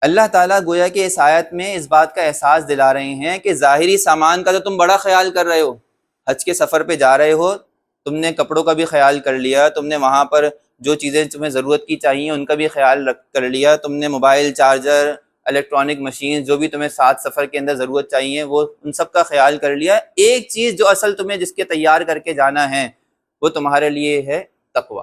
اللہ تعالیٰ گویا کہ اس آیت میں اس بات کا احساس دلا رہے ہیں کہ ظاہری سامان کا تو تم بڑا خیال کر رہے ہو، حج کے سفر پہ جا رہے ہو، تم نے کپڑوں کا بھی خیال کر لیا، تم نے وہاں پر جو چیزیں تمہیں ضرورت کی چاہیے ان کا بھی خیال کر لیا، تم نے موبائل چارجر، الیکٹرانک مشین جو بھی تمہیں ساتھ سفر کے اندر ضرورت چاہیے وہ ان سب کا خیال کر لیا۔ ایک چیز جو اصل تمہیں جس کے تیار کر کے جانا ہے وہ تمہارے لیے ہے تقوی۔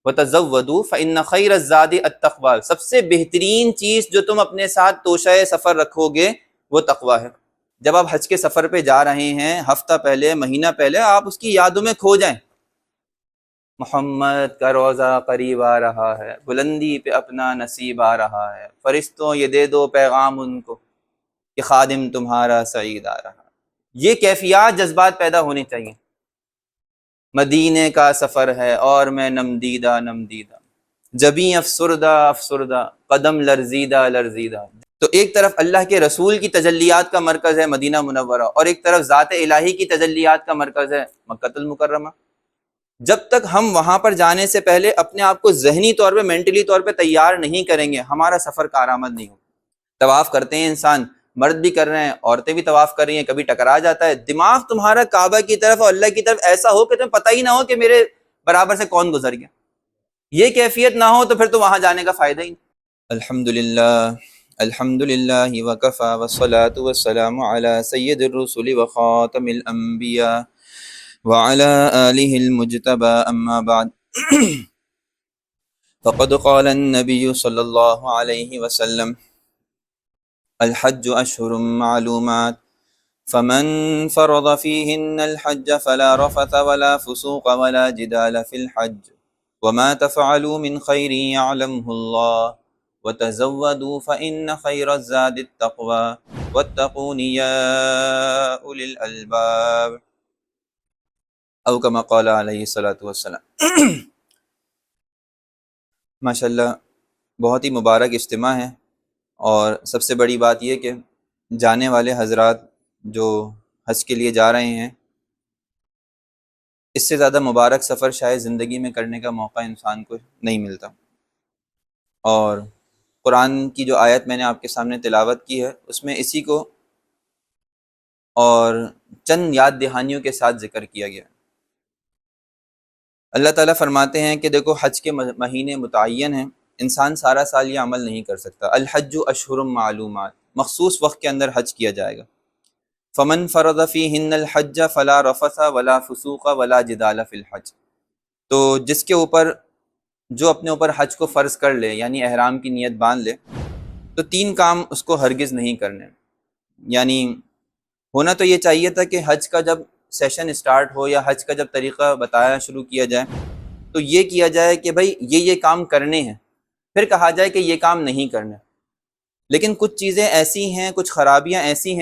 وَتَزَوَّدُوا فَإِنَّ خَيْرَ الزَّادِ التَّقْوَىٰ، سب سے بہترین چیز جو تم اپنے ساتھ توشہ سفر رکھو گے وہ تقوی ہے۔ جب آپ حج کے سفر پہ جا رہے ہیں، ہفتہ پہلے، مہینہ پہلے آپ اس کی یادوں میں کھو جائیں، محمد کا روزہ قریب آ رہا ہے، بلندی پہ اپنا نصیب آ رہا ہے، فرشتوں یہ دے دو پیغام ان کو کہ خادم تمہارا سعید آ رہا ہے۔ یہ کیفیات جذبات پیدا ہونی چاہیے۔ مدینے کا سفر ہے اور میں نمدیدہ نمدیدہ، جبیں افسردہ افسردہ، قدم لرزیدہ لرزیدہ۔ تو ایک طرف اللہ کے رسول کی تجلیات کا مرکز ہے مدینہ منورہ، اور ایک طرف ذات الہی کی تجلیات کا مرکز ہے مکہ المکرمہ۔ جب تک ہم وہاں پر جانے سے پہلے اپنے آپ کو ذہنی طور پہ، مینٹلی طور پہ تیار نہیں کریں گے، ہمارا سفر کارآمد نہیں ہوگا۔ طواف کرتے ہیں انسان، مرد بھی کر رہے ہیں، عورتیں بھی طواف کر رہی ہیں، کبھی ٹکرا جاتا ہے، دماغ تمہارا کعبہ کی طرف اور اللہ کی طرف ایسا ہو کہ تمہیں پتہ ہی نہ ہو کہ میرے برابر سے کون گزر گیا۔ یہ کیفیت نہ ہو تو پھر تو وہاں جانے کا فائدہ ہی نہیں۔ الحمدللہ الحمدللہ وکفی والصلاة والسلام علی سید الرسل وخاتم الانبیاء وعلى آلہ المجتبى اما بعد فقد قال النبی صلی اللہ علیہ وسلم الحج اشہر معلومات فمن فرض فیہن الحج فلا رفث ولا فسوق ولا جدال فی الحج وما تفعلوا من خیر یعلمہ اللہ وتزودوا فإن خیر الزاد التقوى واتقون یا اولی الالباب، او کما قال علیہ الصلوۃ والسلام۔ ماشاءاللہ بہت ہی مبارک اجتماع ہے، اور سب سے بڑی بات یہ کہ جانے والے حضرات جو حج کے لیے جا رہے ہیں، اس سے زیادہ مبارک سفر شاید زندگی میں کرنے کا موقع انسان کو نہیں ملتا۔ اور قرآن کی جو آیت میں نے آپ کے سامنے تلاوت کی ہے، اس میں اسی کو اور چند یاد دہانیوں کے ساتھ ذکر کیا گیا۔ اللہ تعالیٰ فرماتے ہیں کہ دیکھو حج کے مہینے متعین ہیں، انسان سارا سال یہ عمل نہیں کر سکتا۔ الحج اشہر معلومات، مخصوص وقت کے اندر حج کیا جائے گا۔ فمن فرض فیہن الحج فلا رفث ولا فسوق ولا جدال فی الحج، تو جس کے اوپر، جو اپنے اوپر حج کو فرض کر لے، یعنی احرام کی نیت باندھ لے، تو تین کام اس کو ہرگز نہیں کرنے۔ یعنی ہونا تو یہ چاہیے تھا کہ حج کا جب سیشن اسٹارٹ ہو یا حج کا جب طریقہ بتایا شروع کیا جائے تو یہ کیا جائے کہ بھائی یہ کام کرنے ہیں، پھر کہا جائے کہ یہ کام نہیں کرنے۔ لیکن کچھ چیزیں ایسی ہیں، کچھ خرابیاں ایسی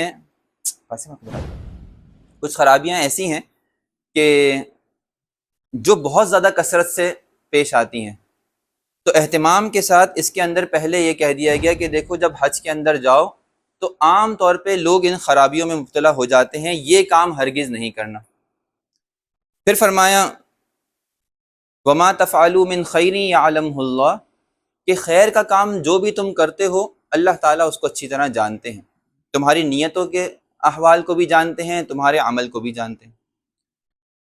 ہیں کہ جو بہت زیادہ کثرت سے پیش آتی ہیں، تو اہتمام کے ساتھ اس کے اندر پہلے یہ کہہ دیا گیا کہ دیکھو جب حج کے اندر جاؤ تو عام طور پہ لوگ ان خرابیوں میں مبتلا ہو جاتے ہیں، یہ کام ہرگز نہیں کرنا۔ پھر فرمایا وما تفعلوا من خیر یعلمہ اللہ، کہ خیر کا کام جو بھی تم کرتے ہو اللہ تعالیٰ اس کو اچھی طرح جانتے ہیں، تمہاری نیتوں کے احوال کو بھی جانتے ہیں، تمہارے عمل کو بھی جانتے ہیں۔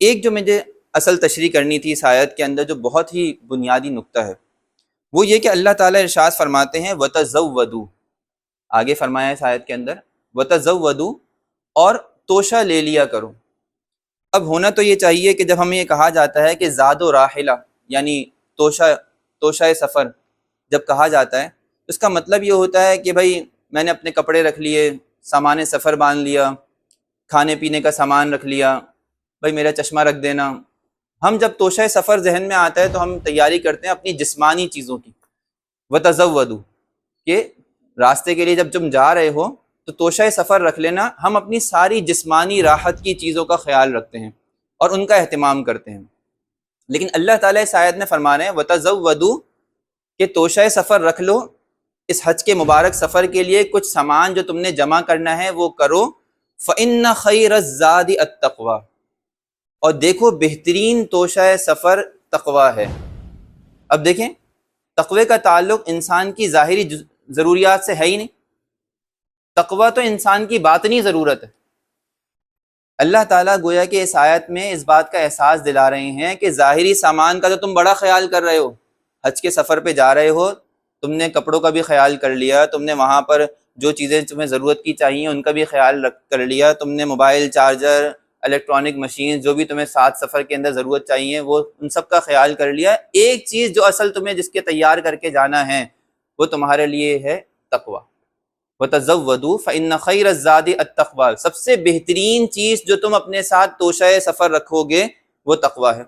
ایک جو مجھے اصل تشریح کرنی تھی اس آیت کے اندر، جو بہت ہی بنیادی نقطہ ہے، وہ یہ کہ اللہ تعالیٰ ارشاد فرماتے ہیں وَتَزَوَّدُوا، آگے فرمایا اس آیت کے اندر وَتَزَوَّدُوا، اور توشہ لے لیا کرو۔ اب ہونا تو یہ چاہیے کہ جب ہمیں یہ کہا جاتا ہے کہ زاد و راحلہ، یعنی توشہ سفر جب کہا جاتا ہے، اس کا مطلب یہ ہوتا ہے کہ بھائی میں نے اپنے کپڑے رکھ لیے، سامان سفر باندھ لیا، کھانے پینے کا سامان رکھ لیا، بھائی میرا چشمہ رکھ دینا۔ ہم جب توشہ سفر ذہن میں آتا ہے تو ہم تیاری کرتے ہیں اپنی جسمانی چیزوں کی، وَتَزَوَّدُوا، کہ راستے کے لیے جب تم جا رہے ہو تو توشہ سفر رکھ لینا۔ ہم اپنی ساری جسمانی راحت کی چیزوں کا خیال رکھتے ہیں اور ان کا اہتمام کرتے ہیں، لیکن اللہ تعالیٰ اس آیت میں فرما رہے ہیں وَتَزَوَّدُوا، کہ توشہ سفر رکھ لو، اس حج کے مبارک سفر کے لیے کچھ سامان جو تم نے جمع کرنا ہے وہ کرو۔ فَإِنَّ خَيْرَ الزَّادِ التَّقْوَىٰ، اور دیکھو بہترین توشہ سفر تقوی ہے۔ اب دیکھیں تقوی کا تعلق انسان کی ضروریات سے ہے ہی نہیں. تقوی تو انسان کی باطنی ضرورت ہے. اللہ تعالیٰ گویا کہ اس آیت میں اس بات کا احساس دلا رہے ہیں کہ ظاہری سامان کا تو تم بڑا خیال کر رہے ہو، حج کے سفر پہ جا رہے ہو، تم نے کپڑوں کا بھی خیال کر لیا، تم نے وہاں پر جو چیزیں تمہیں ضرورت کی چاہیے ان کا بھی خیال کر لیا، تم نے موبائل چارجر، الیکٹرانک مشین جو بھی تمہیں ساتھ سفر کے اندر ضرورت چاہیے وہ ان سب کا خیال کر لیا. ایک چیز جو اصل تمہیں جس کے تیار کر کے جانا ہے وہ تمہارے لیے ہے تقوی. وَتَزَوَّدُوا فَإِنَّ خَيْرَ الزَّادِ التَّقْوَىٰ، سب سے بہترین چیز جو تم اپنے ساتھ توشہ سفر رکھو گے وہ تقوی ہے.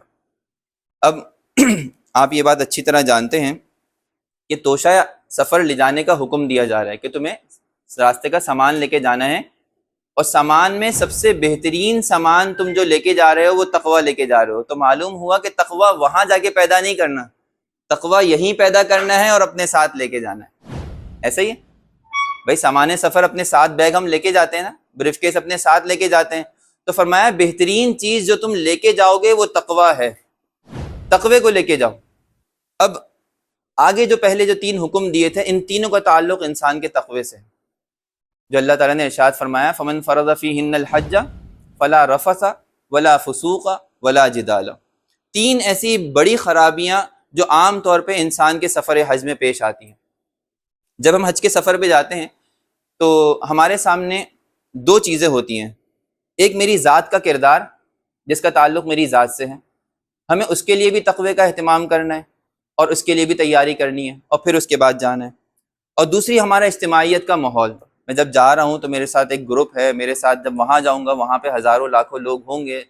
اب آپ یہ بات اچھی طرح جانتے ہیں کہ توشہ سفر لے جانے کا حکم دیا جا رہا ہے کہ تمہیں راستے کا سامان لے کے جانا ہے، اور سامان میں سب سے بہترین سامان تم جو لے کے جا رہے ہو وہ تقوی لے کے جا رہے ہو. تو معلوم ہوا کہ تقوی وہاں جا کے پیدا نہیں کرنا، تقوی یہیں پیدا کرنا ہے اور اپنے ساتھ لے کے جانا ہے. ایسا ہی ہے بھائی، سامان سفر اپنے ساتھ بیگ ہم لے کے جاتے ہیں نا، بریف کیس اپنے ساتھ لے کے جاتے ہیں. تو فرمایا بہترین چیز جو تم لے کے جاؤ گے وہ تقوی ہے، تقوی کو لے کے جاؤ. اب آگے جو پہلے جو 3 حکم دیے تھے ان تینوں کا تعلق انسان کے تقوی سے، جو اللہ تعالیٰ نے ارشاد فرمایا فَمَنْ فَرَضَ فِيهِنَّ الْحَجَّ فَلَا رَفَثَ وَلَا فُسُوقَ وَلَا جِدَالَ. 3 ایسی بڑی خرابیاں جو عام طور پہ انسان کے سفر حج میں پیش آتی ہیں. جب ہم حج کے سفر پہ جاتے ہیں تو ہمارے سامنے 2 چیزیں ہوتی ہیں. ایک میری ذات کا کردار جس کا تعلق میری ذات سے ہے، ہمیں اس کے لیے بھی تقوی کا اہتمام کرنا ہے اور اس کے لیے بھی تیاری کرنی ہے اور پھر اس کے بعد جانا ہے. اور دوسری ہمارا اجتماعیت کا ماحول. میں جب جا رہا ہوں تو میرے ساتھ ایک گروپ ہے، میرے ساتھ جب وہاں جاؤں گا وہاں پہ ہزاروں لاکھوں لوگ ہوں گے،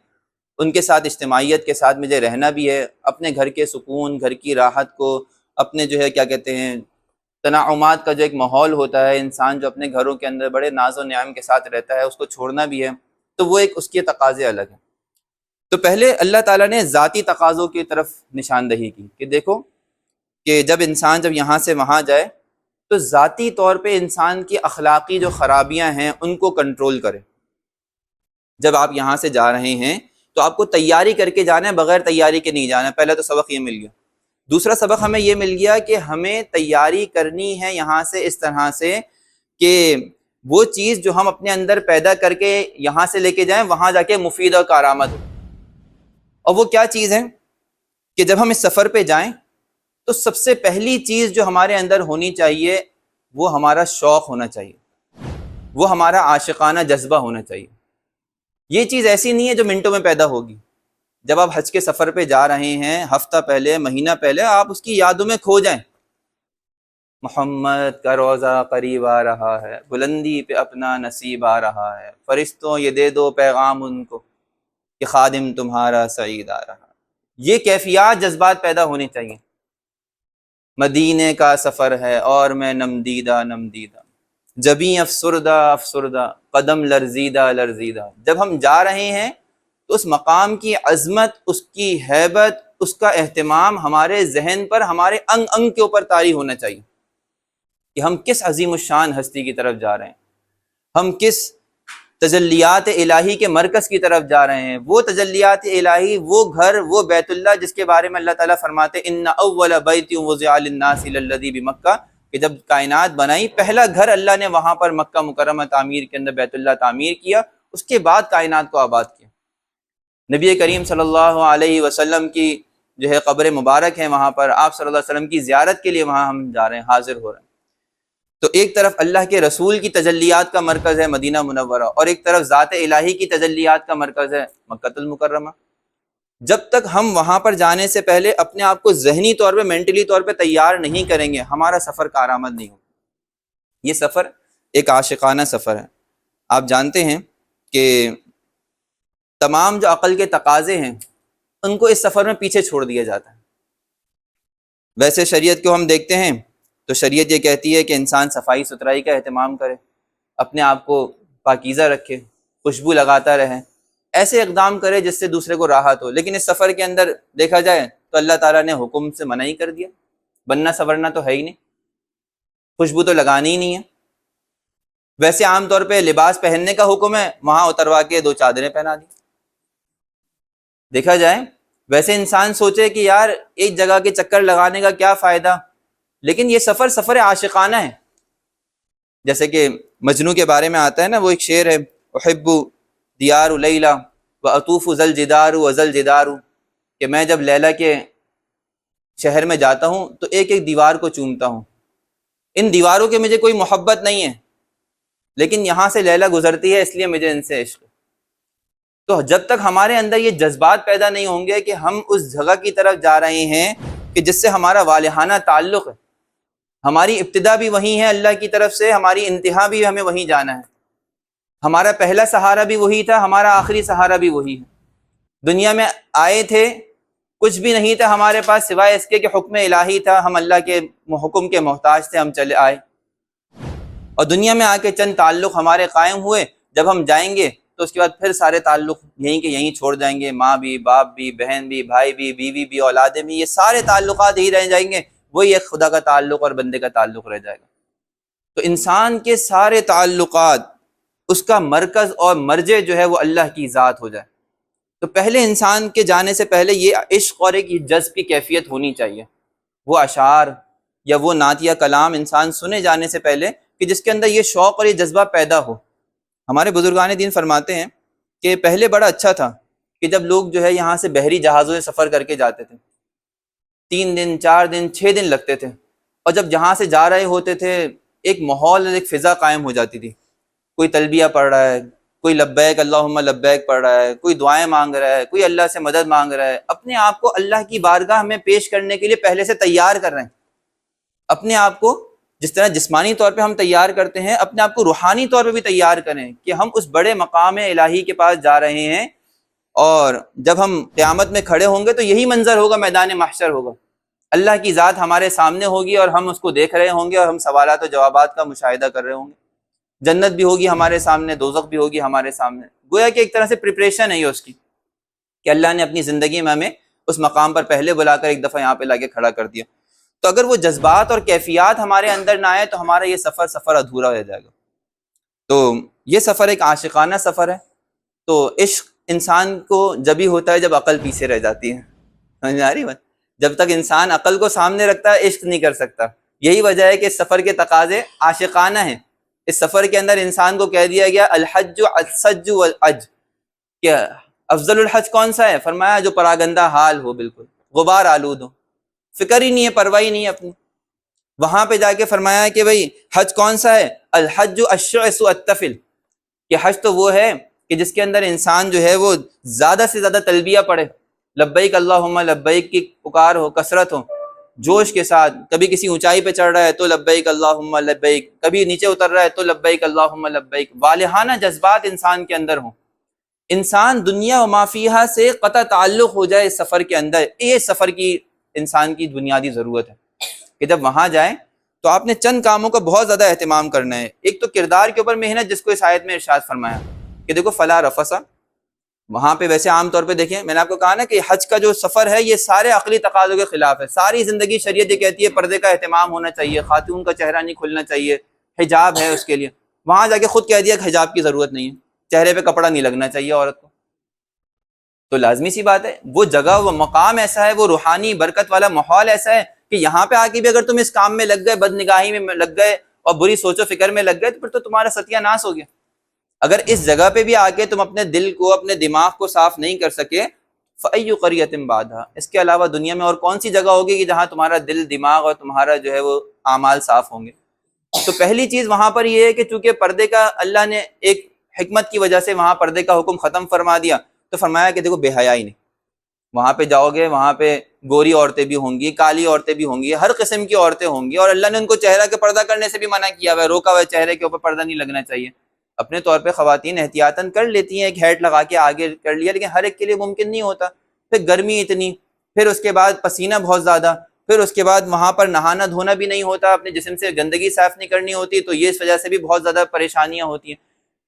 ان کے ساتھ اجتماعیت کے ساتھ مجھے رہنا بھی ہے. اپنے گھر کے سکون، گھر کی راحت کو، اپنے جو ہے کیا کہتے ہیں تنعمات کا جو ایک ماحول ہوتا ہے، انسان جو اپنے گھروں کے اندر بڑے ناز و نعم کے ساتھ رہتا ہے اس کو چھوڑنا بھی ہے، تو وہ ایک اس کے تقاضے الگ ہیں. تو پہلے اللہ تعالیٰ نے ذاتی تقاضوں کی طرف نشاندہی کی کہ دیکھو کہ جب انسان جب یہاں سے وہاں جائے تو ذاتی طور پہ انسان کی اخلاقی جو خرابیاں ہیں ان کو کنٹرول کرے. جب آپ یہاں سے جا رہے ہیں تو آپ کو تیاری کر کے جانا ہے، بغیر تیاری کے نہیں جانا ہے. پہلا تو سبق یہ مل گیا. دوسرا سبق ہمیں یہ مل گیا کہ ہمیں تیاری کرنی ہے یہاں سے اس طرح سے کہ وہ چیز جو ہم اپنے اندر پیدا کر کے یہاں سے لے کے جائیں وہاں جا کے مفید اور کارآمد ہو. اور وہ کیا چیز ہے کہ جب ہم اس سفر پہ جائیں تو سب سے پہلی چیز جو ہمارے اندر ہونی چاہیے وہ ہمارا شوق ہونا چاہیے، وہ ہمارا عاشقانہ جذبہ ہونا چاہیے. یہ چیز ایسی نہیں ہے جو منٹوں میں پیدا ہوگی. جب آپ حج کے سفر پہ جا رہے ہیں ہفتہ پہلے، مہینہ پہلے آپ اس کی یادوں میں کھو جائیں. محمد کا روزہ قریب آ رہا ہے، بلندی پہ اپنا نصیب آ رہا ہے، فرشتوں یہ دے دو پیغام ان کو کہ خادم تمہارا سعید آ رہا. یہ کیفیات جذبات پیدا ہونے چاہیے. مدینے کا سفر ہے اور میں نمدیدہ نمدیدہ، جبیں افسردہ افسردہ، قدم لرزیدہ لرزیدہ. جب ہم جا رہے ہیں تو اس مقام کی عظمت، اس کی ہیبت، اس کا اہتمام ہمارے ذہن پر، ہمارے انگ انگ کے اوپر طاری ہونا چاہیے کہ ہم کس عظیم الشان ہستی کی طرف جا رہے ہیں، ہم کس تجلیات الہی کے مرکز کی طرف جا رہے ہیں. وہ تجلیات الہی، وہ گھر، وہ بیت اللہ جس کے بارے میں اللہ تعالیٰ فرماتے ان اول بیت وضع للناس للذی بمکہ، کہ جب کائنات بنائی پہلا گھر اللہ نے وہاں پر مکہ مکرمہ تعمیر کے اندر بیت اللہ تعمیر کیا، اس کے بعد کائنات کو آباد کیا. نبی کریم صلی اللہ علیہ وسلم کی جو ہے قبر مبارک ہے، وہاں پر آپ صلی اللہ علیہ وسلم کی زیارت کے لیے وہاں ہم جا رہے ہیں، حاضر ہو رہے ہیں. تو ایک طرف اللہ کے رسول کی تجلیات کا مرکز ہے مدینہ منورہ، اور ایک طرف ذات الہی کی تجلیات کا مرکز ہے مکہ المکرمہ. جب تک ہم وہاں پر جانے سے پہلے اپنے آپ کو ذہنی طور پہ، مینٹلی طور پہ تیار نہیں کریں گے، ہمارا سفر کارآمد نہیں ہوگا. یہ سفر ایک عاشقانہ سفر ہے. آپ جانتے ہیں کہ تمام جو عقل کے تقاضے ہیں ان کو اس سفر میں پیچھے چھوڑ دیا جاتا ہے. ویسے شریعت کو ہم دیکھتے ہیں تو شریعت یہ کہتی ہے کہ انسان صفائی ستھرائی کا اہتمام کرے، اپنے آپ کو پاکیزہ رکھے، خوشبو لگاتا رہے، ایسے اقدام کرے جس سے دوسرے کو راحت ہو. لیکن اس سفر کے اندر دیکھا جائے تو اللہ تعالیٰ نے حکم سے منع ہی کر دیا. بننا سورنا تو ہے ہی نہیں، خوشبو تو لگانی ہی نہیں ہے. ویسے عام طور پہ لباس پہننے کا حکم ہے، وہاں اتروا کے 2 چادریں پہنا دی. دیکھا جائے ویسے انسان سوچے کہ یار ایک جگہ کے چکر لگانے کا کیا فائدہ، لیکن یہ سفر عاشقانہ ہے. جیسے کہ مجنوں کے بارے میں آتا ہے نا، وہ ایک شعر ہے، احب دیار لیلا و اطوف ذل جدار و ذل جدار، کہ میں جب لیلا کے شہر میں جاتا ہوں تو ایک ایک دیوار کو چومتا ہوں، ان دیواروں کے مجھے کوئی محبت نہیں ہے، لیکن یہاں سے لیلا گزرتی ہے اس لیے مجھے ان سے عشق۔ تو جب تک ہمارے اندر یہ جذبات پیدا نہیں ہوں گے کہ ہم اس جگہ کی طرف جا رہے ہیں کہ جس سے ہمارا والہانہ تعلق ہے، ہماری ابتدا بھی وہیں ہے اللہ کی طرف سے، ہماری انتہا بھی ہمیں وہیں جانا ہے، ہمارا پہلا سہارا بھی وہی تھا، ہمارا آخری سہارا بھی وہی ہے۔ دنیا میں آئے تھے، کچھ بھی نہیں تھا ہمارے پاس سوائے اس کے کہ حکم الہی تھا، ہم اللہ کے حکم کے محتاج تھے، ہم چلے آئے، اور دنیا میں آ کے چند تعلق ہمارے قائم ہوئے، جب ہم جائیں گے تو اس کے بعد پھر سارے تعلق یہیں کے یہیں چھوڑ جائیں گے، ماں بھی، باپ بھی، بہن بھی، بھائی بھی، بیوی بھی، اولادیں بھی، یہ سارے تعلقات یہی رہ جائیں گے، وہی ایک خدا کا تعلق اور بندے کا تعلق رہ جائے گا۔ تو انسان کے سارے تعلقات، اس کا مرکز اور مرجع جو ہے وہ اللہ کی ذات ہو جائے۔ تو پہلے انسان کے جانے سے پہلے یہ عشق اور ایک جذب کی کیفیت ہونی چاہیے، وہ اشعار یا وہ نعت یا کلام انسان سنے جانے سے پہلے کہ جس کے اندر یہ شوق اور یہ جذبہ پیدا ہو۔ ہمارے بزرگان دین فرماتے ہیں کہ پہلے بڑا اچھا تھا کہ جب لوگ جو ہے یہاں سے بحری جہازوں سے سفر کر کے جاتے تھے، 3 دن 4 دن 6 دن لگتے تھے، اور جب جہاں سے جا رہے ہوتے تھے ایک ماحول، ایک فضا قائم ہو جاتی تھی، کوئی تلبیہ پڑھ رہا ہے، کوئی لبیک اللہم لبیک پڑھ رہا ہے، کوئی دعائیں مانگ رہا ہے، کوئی اللہ سے مدد مانگ رہا ہے، اپنے آپ کو اللہ کی بارگاہ میں پیش کرنے کے لیے پہلے سے تیار کر رہے ہیں۔ اپنے آپ کو جس طرح جسمانی طور پہ ہم تیار کرتے ہیں، اپنے آپ کو روحانی طور پہ بھی تیار کریں کہ ہم اس بڑے مقام الہی کے پاس جا رہے ہیں، اور جب ہم قیامت میں کھڑے ہوں گے تو یہی منظر ہوگا، میدان محشر ہوگا، اللہ کی ذات ہمارے سامنے ہوگی اور ہم اس کو دیکھ رہے ہوں گے، اور ہم سوالات و جوابات کا مشاہدہ کر رہے ہوں گے، جنت بھی ہوگی ہمارے سامنے، دوزخ بھی ہوگی ہمارے سامنے، گویا کہ ایک طرح سے پریپریشن ہے یہ اس کی، کہ اللہ نے اپنی زندگی میں ہمیں اس مقام پر پہلے بلا کر ایک دفعہ یہاں پہ لا کے کھڑا کر دیا۔ تو اگر وہ جذبات اور کیفیات ہمارے اندر نہ آئے تو ہمارا یہ سفر ادھورا ہو جائے گا۔ تو یہ سفر ایک عاشقانہ سفر ہے۔ تو عشق انسان کو جبھی ہوتا ہے جب عقل پیچھے رہ جاتی ہے، سمجھ آ رہی بات؟ جب تک انسان عقل کو سامنے رکھتا ہے عشق نہیں کر سکتا۔ یہی وجہ ہے کہ اس سفر کے تقاضے عاشقانہ ہیں۔ اس سفر کے اندر انسان کو کہہ دیا گیا الحج السج والعج، کہ افضل الحج کون سا ہے؟ فرمایا جو پراگندہ حال ہو، بالکل غبار آلود ہو، فکر ہی نہیں ہے، پرواہ ہی نہیں ہے اپنی۔ وہاں پہ جا کے فرمایا کہ بھئی حج کون سا ہے؟ الحج الشعث الطفل، کہ حج تو وہ ہے کہ جس کے اندر انسان جو ہے وہ زیادہ سے زیادہ تلبیہ پڑھے، لبیک اللہم لبیک کی پکار ہو، کثرت ہو، جوش کے ساتھ، کبھی کسی اونچائی پہ چڑھ رہا ہے تو لبیک اللہم لبیک، کبھی نیچے اتر رہا ہے تو لبیک اللہم لبیک، والہانہ جذبات انسان کے اندر ہوں، انسان دنیا و ما فیہا سے قطع تعلق ہو جائے اس سفر کے اندر۔ یہ سفر کی انسان کی بنیادی ضرورت ہے کہ جب وہاں جائیں تو آپ نے چند کاموں کا بہت زیادہ اہتمام کرنا ہے۔ ایک تو کردار کے اوپر محنت، جس کو اس آیت میں ارشاد فرمایا کہ دیکھو فلا رفثا، وہاں پہ ویسے عام طور پہ دیکھیں، میں نے آپ کو کہا نا کہ حج کا جو سفر ہے یہ سارے عقلی تقاضوں کے خلاف ہے۔ ساری زندگی شریعت یہ کہتی ہے پردے کا اہتمام ہونا چاہیے، خاتون کا چہرہ نہیں کھلنا چاہیے، حجاب ہے اس کے لیے، وہاں جا کے خود کہہ دیا کہ حجاب کی ضرورت نہیں ہے، چہرے پہ کپڑا نہیں لگنا چاہیے عورت کو۔ تو لازمی سی بات ہے وہ جگہ، وہ مقام ایسا ہے، وہ روحانی برکت والا ماحول ایسا ہے کہ یہاں پہ آ کے بھی اگر تم اس کام میں لگ گئے، بد نگاہی میں لگ گئے اور بری سوچ و فکر میں لگ گئے تو پھر تو تمہارا ستیہ ناس ہو گیا۔ اگر اس جگہ پہ بھی آ کے تم اپنے دل کو، اپنے دماغ کو صاف نہیں کر سکے، فَأَيُّ قَرْيَةٍ بَعْدَهَا، اس کے علاوہ دنیا میں اور کون سی جگہ ہوگی کہ جہاں تمہارا دل، دماغ اور تمہارا جو ہے وہ اعمال صاف ہوں گے۔ تو پہلی چیز وہاں پر یہ ہے کہ چونکہ پردے کا اللہ نے ایک حکمت کی وجہ سے وہاں پردے کا حکم ختم فرما دیا، تو فرمایا کہ دیکھو بے حیائی نہیں، وہاں پہ جاؤ گے وہاں پہ گوری عورتیں بھی ہوں گی، کالی عورتیں بھی ہوں گی، ہر قسم کی عورتیں ہوں گی، اور اللہ نے ان کو چہرہ کے پردہ کرنے سے بھی منع کیا ہوا ہے، روکا ہوا ہے، چہرے کے اوپر پردہ نہیں لگنا چاہیے۔ اپنے طور پہ خواتین احتیاطاً کر لیتی ہیں، ایک ہیٹ لگا کے آگے کر لیا، لیکن ہر ایک کے لیے ممکن نہیں ہوتا۔ پھر گرمی اتنی، پھر اس کے بعد پسینہ بہت زیادہ، پھر اس کے بعد وہاں پر نہانا دھونا بھی نہیں ہوتا، اپنے جسم سے گندگی صاف نہیں کرنی ہوتی، تو یہ اس وجہ سے بھی بہت زیادہ پریشانیاں ہوتی ہیں۔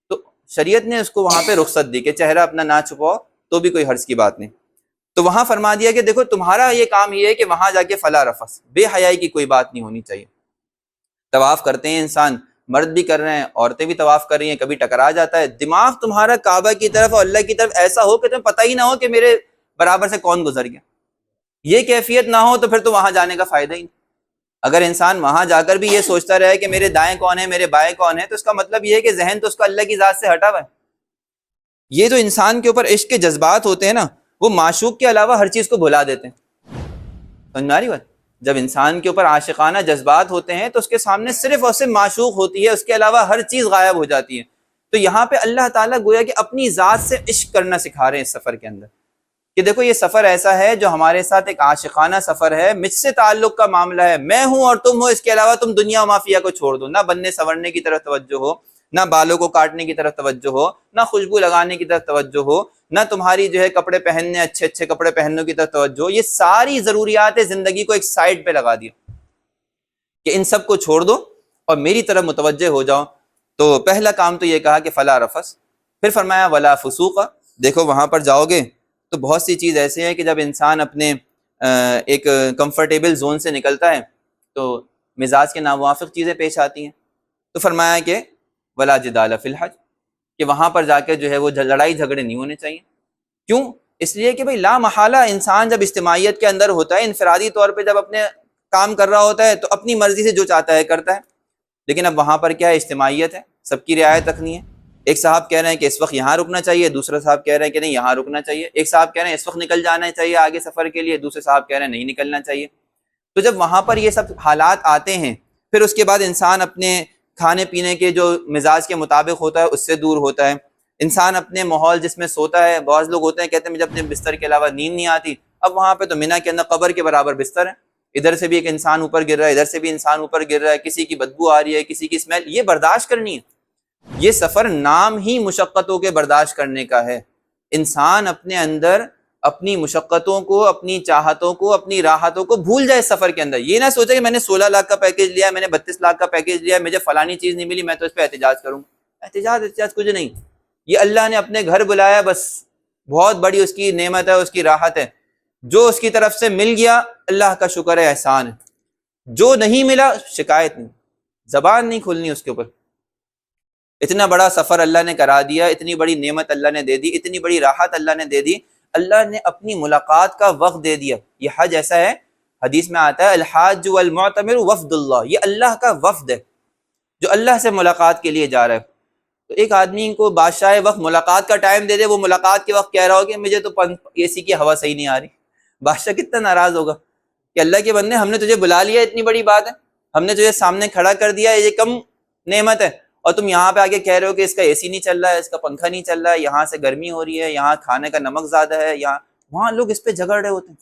تو شریعت نے اس کو وہاں پہ رخصت دی کہ چہرہ اپنا نہ چھپاؤ، تو بھی کوئی حرج کی بات نہیں۔ تو وہاں فرما دیا کہ دیکھو تمہارا یہ کام یہ ہے کہ وہاں جا کے فلا رفث، بے حیائی کی کوئی بات نہیں ہونی چاہیے۔ طواف کرتے ہیں انسان، مرد بھی کر رہے ہیں، عورتیں بھی طواف کر رہی ہیں، کبھی ٹکرا جاتا ہے، دماغ تمہارا کعبہ کی طرف اور اللہ کی طرف ایسا ہو کہ تمہیں پتہ ہی نہ ہو کہ میرے برابر سے کون گزر گیا۔ یہ کیفیت نہ ہو تو پھر تو وہاں جانے کا فائدہ ہی نہیں۔ اگر انسان وہاں جا کر بھی یہ سوچتا رہے کہ میرے دائیں کون ہیں میرے بائیں کون ہیں، تو اس کا مطلب یہ ہے کہ ذہن تو اس کا اللہ کی ذات سے ہٹا ہوا ہے۔ یہ جو انسان کے اوپر عشق کے جذبات ہوتے ہیں نا، وہ معشوق کے علاوہ ہر چیز کو بھلا دیتے ہیں۔ سمجھ میں آ رہی بات؟ جب انسان کے اوپر عاشقانہ جذبات ہوتے ہیں تو اس کے سامنے صرف اور صرف معشوق ہوتی ہے، اس کے علاوہ ہر چیز غائب ہو جاتی ہے۔ تو یہاں پہ اللہ تعالیٰ گویا کہ اپنی ذات سے عشق کرنا سکھا رہے ہیں اس سفر کے اندر، کہ دیکھو یہ سفر ایسا ہے جو ہمارے ساتھ ایک عاشقانہ سفر ہے، مجھ سے تعلق کا معاملہ ہے، میں ہوں اور تم ہو، اس کے علاوہ تم دنیا و مافیا کو چھوڑ دو، نہ بننے سنورنے کی طرف توجہ ہو، نہ بالوں کو کاٹنے کی طرف توجہ ہو، نہ خوشبو لگانے کی طرف توجہ ہو، نہ تمہاری جو ہے کپڑے پہننے اچھے اچھے کپڑے پہننے کی طرف توجہ ہو۔ یہ ساری ضروریات زندگی کو ایک سائڈ پہ لگا دیا کہ ان سب کو چھوڑ دو اور میری طرف متوجہ ہو جاؤ۔ تو پہلا کام تو یہ کہا کہ فلا رفث، پھر فرمایا ولا فسوق۔ دیکھو وہاں پر جاؤ گے تو بہت سی چیز ایسے ہیں کہ جب انسان اپنے ایک کمفرٹیبل زون سے نکلتا ہے تو مزاج کے ناموافق چیزیں پیش آتی ہیں۔ تو فرمایا کہ ولا جدال فی الحج، کہ وہاں پر جا کے جو ہے وہ لڑائی جھگڑے نہیں ہونے چاہیے۔ کیوں؟ اس لیے کہ بھئی لا محالہ انسان جب اجتماعیت کے اندر ہوتا ہے، انفرادی طور پہ جب اپنے کام کر رہا ہوتا ہے تو اپنی مرضی سے جو چاہتا ہے کرتا ہے، لیکن اب وہاں پر کیا ہے، اجتماعیت ہے، سب کی رعایت رکھنی ہے۔ ایک صاحب کہہ رہے ہیں کہ اس وقت یہاں رکنا چاہیے، دوسرا صاحب کہہ رہے ہیں کہ نہیں یہاں رکنا چاہیے، ایک صاحب کہہ رہے ہیں اس وقت نکل جانا چاہیے آگے سفر کے لیے، دوسرے صاحب کہہ رہے ہیں نہیں نکلنا چاہیے۔ تو جب وہاں پر یہ سب حالات آتے ہیں، پھر اس کے بعد انسان اپنے کھانے پینے کے جو مزاج کے مطابق ہوتا ہے اس سے دور ہوتا ہے، انسان اپنے ماحول جس میں سوتا ہے، بعض لوگ ہوتے ہیں کہتے ہیں مجھے اپنے بستر کے علاوہ نیند نہیں آتی، اب وہاں پہ تو منی کے اندر قبر کے برابر بستر ہے، ادھر سے بھی ایک انسان اوپر گر رہا ہے، ادھر سے بھی انسان اوپر گر رہا ہے، کسی کی بدبو آ رہی ہے، کسی کی اسمیل، یہ برداشت کرنی ہے۔ یہ سفر نام ہی مشقتوں کے برداشت کرنے کا ہے۔ انسان اپنے اندر اپنی مشقتوں کو، اپنی چاہتوں کو، اپنی راحتوں کو بھول جائے اس سفر کے اندر۔ یہ نہ سوچے کہ میں نے 16 لاکھ کا پیکیج لیا ہے، میں نے 32 لاکھ کا پیکیج لیا ہے، مجھے فلانی چیز نہیں ملی، میں تو اس پہ احتجاج کروں۔ احتجاج کچھ نہیں، یہ اللہ نے اپنے گھر بلایا، بس بہت بڑی اس کی نعمت ہے، اس کی راحت ہے۔ جو اس کی طرف سے مل گیا اللہ کا شکر ہے، احسان ہے، جو نہیں ملا شکایت نہیں، زبان نہیں کھلنی اس کے اوپر۔ اتنا بڑا سفر اللہ نے کرا دیا، اتنی بڑی نعمت اللہ نے دے دی، اتنی بڑی راحت اللہ نے دے دی، اللہ نے اپنی ملاقات کا وقت دے دیا۔ یہ حج ایسا ہے، حدیث میں آتا ہے الحاج والمعتمر وفد اللہ، یہ اللہ کا وفد ہے جو اللہ سے ملاقات کے لیے جا رہا ہے۔ تو ایک آدمی کو بادشاہ وقت ملاقات کا ٹائم دے دے، وہ ملاقات کے وقت کہہ رہا ہو کہ مجھے تو اے سی کی ہوا صحیح نہیں آ رہی، بادشاہ کتنا ناراض ہوگا کہ اللہ کے بندے ہم نے تجھے بلا لیا، اتنی بڑی بات ہے، ہم نے تجھے سامنے کھڑا کر دیا، یہ کم نعمت ہے، اور تم یہاں پہ آگے کہہ رہے ہو کہ اس کا اے سی نہیں چل رہا ہے، اس کا پنکھا نہیں چل رہا ہے، یہاں سے گرمی ہو رہی ہے، یہاں کھانے کا نمک زیادہ ہے، یہاں وہاں لوگ اس پہ جھگڑ رہے ہوتے ہیں۔